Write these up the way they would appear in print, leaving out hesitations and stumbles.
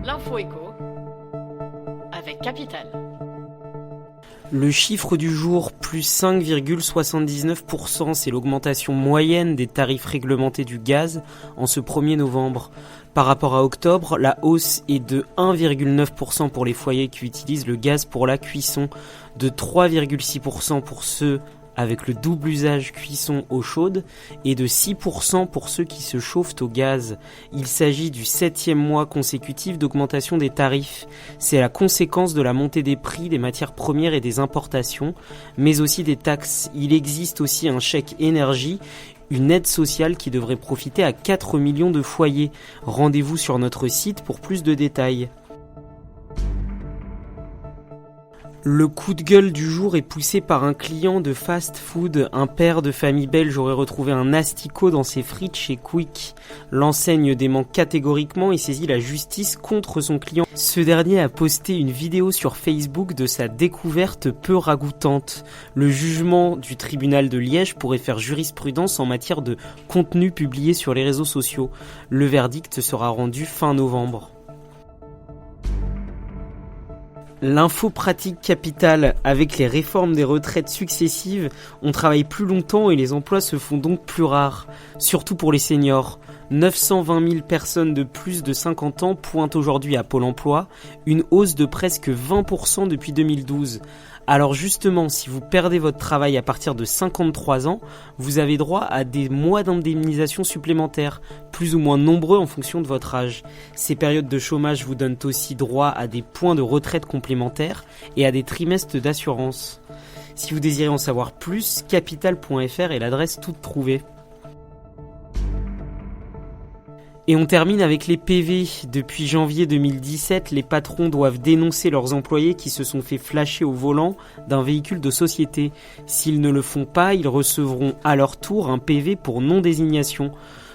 L'info éco avec Capital. Le chiffre du jour, plus 5,79%, c'est l'augmentation moyenne des tarifs réglementés du gaz en ce 1er novembre. Par rapport à octobre, la hausse est de 1,9% pour les foyers qui utilisent le gaz pour la cuisson, de 3,6% pour ceux avec le double usage cuisson eau chaude et de 6% pour ceux qui se chauffent au gaz. Il s'agit du 7e mois consécutif d'augmentation des tarifs. C'est la conséquence de la montée des prix des matières premières et des importations, mais aussi des taxes. Il existe aussi un chèque énergie, une aide sociale qui devrait profiter à 4 millions de foyers. Rendez-vous sur notre site pour plus de détails. Le coup de gueule du jour est poussé par un client de fast-food. Un père de famille belge aurait retrouvé un asticot dans ses frites chez Quick. L'enseigne dément catégoriquement et saisit la justice contre son client. Ce dernier a posté une vidéo sur Facebook de sa découverte peu ragoûtante. Le jugement du tribunal de Liège pourrait faire jurisprudence en matière de contenu publié sur les réseaux sociaux. Le verdict sera rendu fin novembre. L'info pratique capitale. Avec les réformes des retraites successives, on travaille plus longtemps et les emplois se font donc plus rares, surtout pour les seniors. 920 000 personnes de plus de 50 ans pointent aujourd'hui à Pôle emploi, une hausse de presque 20% depuis 2012. Alors justement, si vous perdez votre travail à partir de 53 ans, vous avez droit à des mois d'indemnisation supplémentaires, plus ou moins nombreux en fonction de votre âge. Ces périodes de chômage vous donnent aussi droit à des points de retraite complémentaires et à des trimestres d'assurance. Si vous désirez en savoir plus, capital.fr est l'adresse toute trouvée. Et on termine avec les PV. Depuis janvier 2017, les patrons doivent dénoncer leurs employés qui se sont fait flasher au volant d'un véhicule de société. S'ils ne le font pas, ils recevront à leur tour un PV pour non-désignation.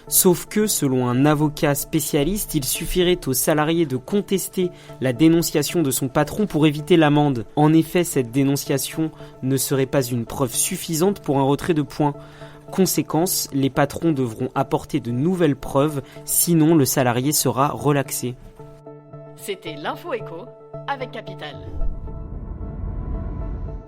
Sauf que, selon un avocat spécialiste, il suffirait au salarié de contester la dénonciation de son patron pour éviter l'amende. En effet, cette dénonciation ne serait pas une preuve suffisante pour un retrait de points. Conséquence, les patrons devront apporter de nouvelles preuves, sinon le salarié sera relaxé. C'était l'info éco avec Capital.